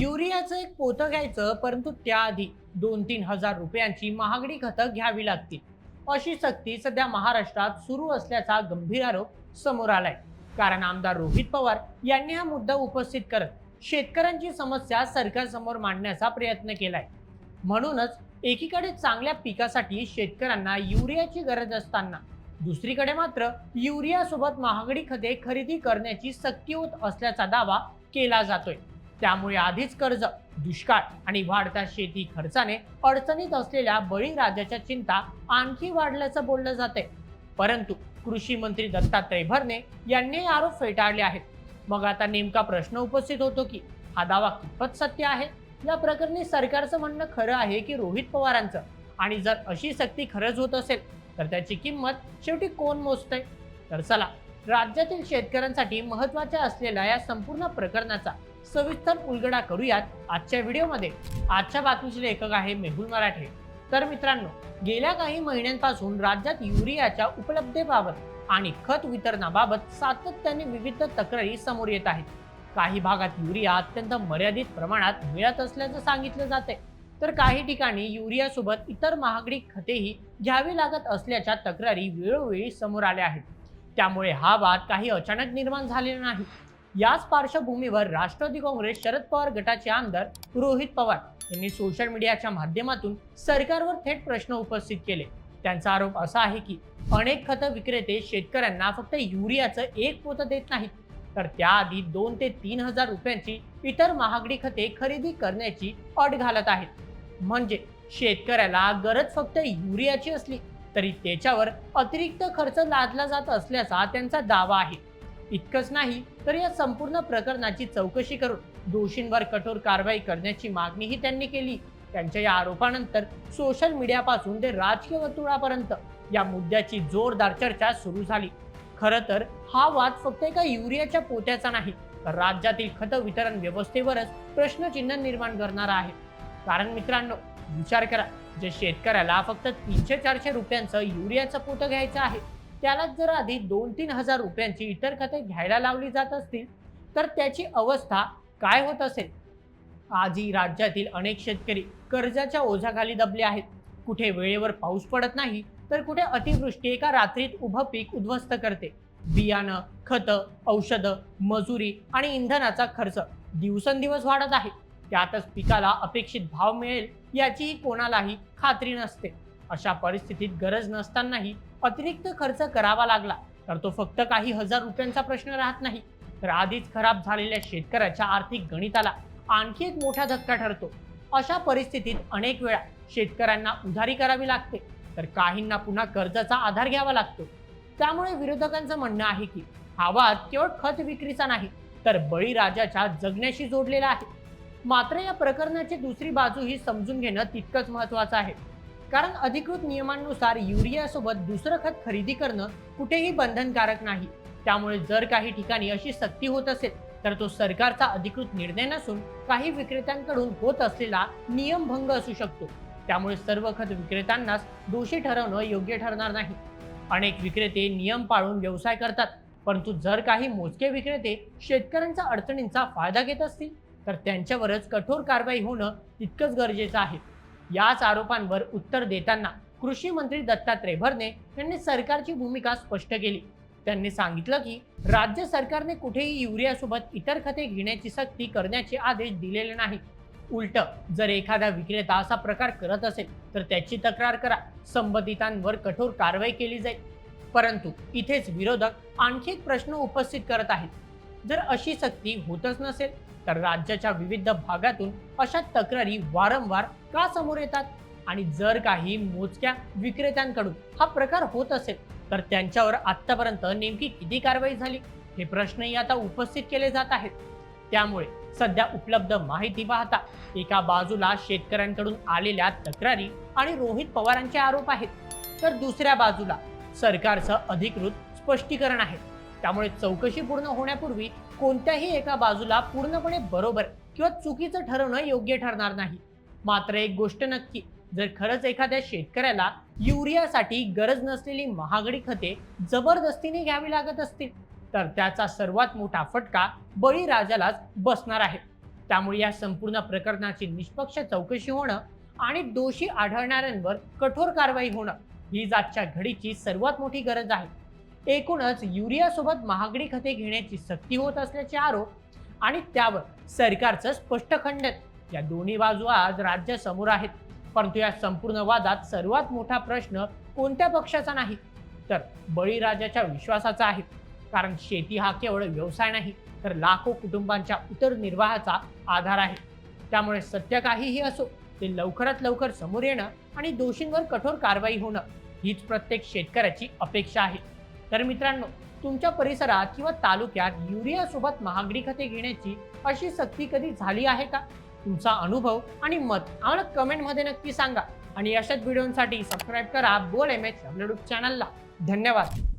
युरियाचं एक पोतं घ्यायचं, परंतु त्याआधी 2-3 हजार रुपयांची महागडी खतं घ्यावी लागतील, अशी सक्ती सध्या महाराष्ट्रात सुरू असल्याचा गंभीर आरोप समोर आलाय. कारण आमदार रोहित पवार यांनी हा मुद्दा उपस्थित करत शेतकऱ्यांची समस्या सरकारसमोर मांडण्याचा प्रयत्न केलाय. म्हणूनच एकीकडे चांगल्या पिकासाठी शेतकऱ्यांना युरियाची गरज असताना दुसरीकडे मात्र युरियासोबत महागडी खते खरेदी करण्याची सक्ती होत असल्याचा दावा केला जातोय. त्यामुळे आधीच कर्ज, दुष्काळ आणि वाढत्या शेती खर्चाने अडचणीत असलेल्या बळीराजाच्या चिंता आणखी वाढल्याचं बोललं जाते. परंतु कृषी मंत्री दत्तात्रय भरणे यांनी हे आरोप फेटाळले आहेत. मग आता नेमका प्रश्न उपस्थित होतो की हा दावा कितपत सत्य आहे? या प्रकरणी सरकारचं म्हणणं खरं आहे की रोहित पवारांचं? आणि जर अशी सक्ती खरंच होत असेल तर त्याची किंमत शेवटी कोण मोजतंय? तर चला, राज्यातील शेतकऱ्यांसाठी महत्त्वाच्या असलेल्या या संपूर्ण प्रकरणाचा सविस्तर उलगडा करूयात आजच्या व्हिडिओमध्ये. आजच्या बातमीचे लेखक आहे मेहुल मराठे. तर मित्रांनो, गेल्या काही महिन्यांपासून राज्यात युरियाच्या उपलब्धतेबाबत आणि खत वितरणाबाबत सातत्याने विविध तक्रारी समोर येत आहेत. काही भागात युरिया अत्यंत मर्यादित प्रमाणात मिळत असल्याचं सांगितलं जाते, तर काही ठिकाणी युरियासोबत इतर महागडी खतेही घ्यावी लागत असल्याच्या तक्रारी वेळोवेळी समोर आल्या आहेत. त्यामुळे हा वाद काही अचानक निर्माण झालेला नाही. याच पार्श्वभूमीवर राष्ट्रवादी काँग्रेस शरद पवार गटाचे आमदार रोहित पवार यांनी सोशल मीडियाच्या माध्यमातून सरकारवर थेट प्रश्न उपस्थित केले. त्यांचा आरोप असा आहे की अनेक खत विक्रेते शेतकऱ्यांना फक्त युरियाचं एक पोतं देत नाहीत, तर त्याआधी 2 ते 3 हजार रुपयांची इतर महागडी खते खरेदी करण्याची अट घालत आहेत. म्हणजे शेतकऱ्याला गरज फक्त युरियाची असली तरी त्याच्यावर अतिरिक्त खर्च लादला जात असल्याचा त्यांचा दावा आहे. इतकंच नाही तर या संपूर्ण प्रकरणाची चौकशी करून दोषींवर कठोर कारवाई करण्याची मागणीही त्यांनी केली. त्यांच्या या आरोपानंतर सोशल मीडियापासून ते राजकीय वर्तुळापर्यंत या मुद्द्याची जोरदार चर्चा सुरू झाली. खरं तर हा वाद फक्त एका युरियाच्या पोत्याचा नाही, तर राज्यातील खत वितरण व्यवस्थेवरच प्रश्नचिन्ह निर्माण करणारा आहे. कारण मित्रांनो, विचार करा, जे शेतकऱ्याला फक्त 300-400 रुपयांचं युरियाचं पोतं घ्यायचं आहे, त्याला जर आधी 2-3 हजार रुपयांची इतर खते घ्यायला लावली जात असतील तर त्याची अवस्था काय होत असेल? आजही राज्यातील अनेक शेतकरी कर्जाच्या ओझ्याखाली दबले आहेत. कुठे वेळेवर पाऊस पडत नाही, तर कुठे अतिवृष्टी एका रात्रीत उभं पीक उद्ध्वस्त करते. बियाणं, खतं, औषधं, मजुरी आणि इंधनाचा खर्च दिवसेंदिवस वाढत आहे. त्यातच पिकाला अपेक्षित भाव मिळेल याचीही कोणालाही खात्री नसते. अशा परिस्थितीत गरज नसतानाही अतिरिक्त खर्च करावा लागला तर तो फक्त काही हजार रुपयांचा प्रश्न राहत नाही, तर आधीच खराब झालेल्या शेतकऱ्याच्या आर्थिक गणिताला आणखी एक मोठा धक्का ठरतो. अशा परिस्थितीत अनेक वेळा शेतकऱ्यांना उधारी करावी लागते, तर काहींना पुन्हा कर्जाचा आधार घ्यावा लागतो. त्यामुळे विरोधकांचं म्हणणं आहे की हा वाद केवळ खत विक्रीचा नाही, तर बळीराजाच्या जगण्याशी जोडलेला आहे. मात्र या प्रकरणाची दुसरी बाजूही समजून घेणं तितकंच महत्त्वाचं आहे. कारण अधिकृत नियमांनुसार युरियासोबत दुसरं खत खरेदी करणं कुठेही बंधनकारक नाही. त्यामुळे जर काही ठिकाणी अशी सक्ती होत असेल तर तो सरकारचा अधिकृत निर्णय नसून काही विक्रेत्यांकडून होत असलेला नियमभंग असू शकतो. त्यामुळे सर्व खत विक्रेत्यांनाच दोषी ठरवणं योग्य ठरणार नाही. अनेक विक्रेते नियम पाळून व्यवसाय करतात, परंतु जर काही मोजके विक्रेते शेतकऱ्यांच्या अडचणींचा फायदा घेत असतील तर त्यांच्यावरच कठोर कारवाई होणं तितकंच गरजेचं आहे. याच आरोपांवर उत्तर देताना कृषी मंत्री दत्तात्रय भरणे यांनी सरकारची भूमिका स्पष्ट केली. त्यांनी सांगितलं की राज्य सरकारने कुठेही युरियासोबत इतर खते घेण्याची सक्ती करण्याचे आदेश दिलेले नाही. उलट जर एखादा विक्रेता असा प्रकार करत असेल तर त्याची तक्रार करा, संबंधितांवर कठोर कारवाई केली जाईल. परंतु इथेच विरोधक आणखी एक प्रश्न उपस्थित करत आहेत. जर अशी सक्ती होतच नसेल तर राज्याच्या विविध भागातून अशा तक्रारी वारंवार का समोर येतात? आणि जर काही मोजक्या विक्रेत्यांकडून हा प्रकार होत असेल तर त्यांच्यावर आतापर्यंत नेमकी किती कारवाई झाली? हे प्रश्नही आता उपस्थित केले जात आहेत. त्यामुळे सध्या उपलब्ध माहिती पाहता एका बाजूला शेतकऱ्यांकडून आलेल्या तक्रारी आणि रोहित पवारांचे आरोप आहेत, तर दुसऱ्या बाजूला सरकारचं अधिकृत स्पष्टीकरण आहे. त्यामुळे चौकशी पूर्ण होण्यापूर्वी कोणत्याही एका बाजूला पूर्णपणे बरोबर किंवा चुकीचं ठरवणं योग्य ठरणार नाही. मात्र एक गोष्ट नक्की, जर खरंच एखाद्या शेतकऱ्याला युरियासाठी गरज नसलेली महागडी खते जबरदस्तीने घ्यावी लागत असतील तर त्याचा सर्वात मोठा फटका बळीराजालाच बसणार आहे. त्यामुळे या संपूर्ण प्रकरणाची निष्पक्ष चौकशी होणं आणि दोषी आढळणाऱ्यांवर कठोर कारवाई होणं ही आजच्या घडीची सर्वात मोठी गरज आहे. एकूणच युरियासोबत महागडी खते घेण्याची सक्ती होत असल्याचे आरोप आणि त्यावर सरकारचं स्पष्ट खंडन या दोन्ही बाजू आज राज्यासमोर आहेत. परंतु या संपूर्ण वादात सर्वात मोठा प्रश्न कोणत्या पक्षाचा नाही तर बळीराजाच्या विश्वासाचा आहे. कारण शेती हा केवळ व्यवसाय नाही तर लाखो कुटुंबांच्या उदरनिर्वाहाचा आधार आहे. त्यामुळे सत्य काहीही असो ते लवकरात लवकर समोर येणं आणि दोषींवर कठोर कारवाई होणं हीच प्रत्येक शेतकऱ्याची अपेक्षा आहे. तर मित्रांनो, तुमच्या परिसरात किंवा तालुक्यात युरियासोबत महागडी खते घेण्याची अशी सक्ती कधी झाली आहे का? तुमचा अनुभव आणि मत आम्हाला कमेंटमध्ये नक्की सांगा आणि अशाच व्हिडिओसाठी सबस्क्राईब करा बोल एम एच चॅनलला. धन्यवाद.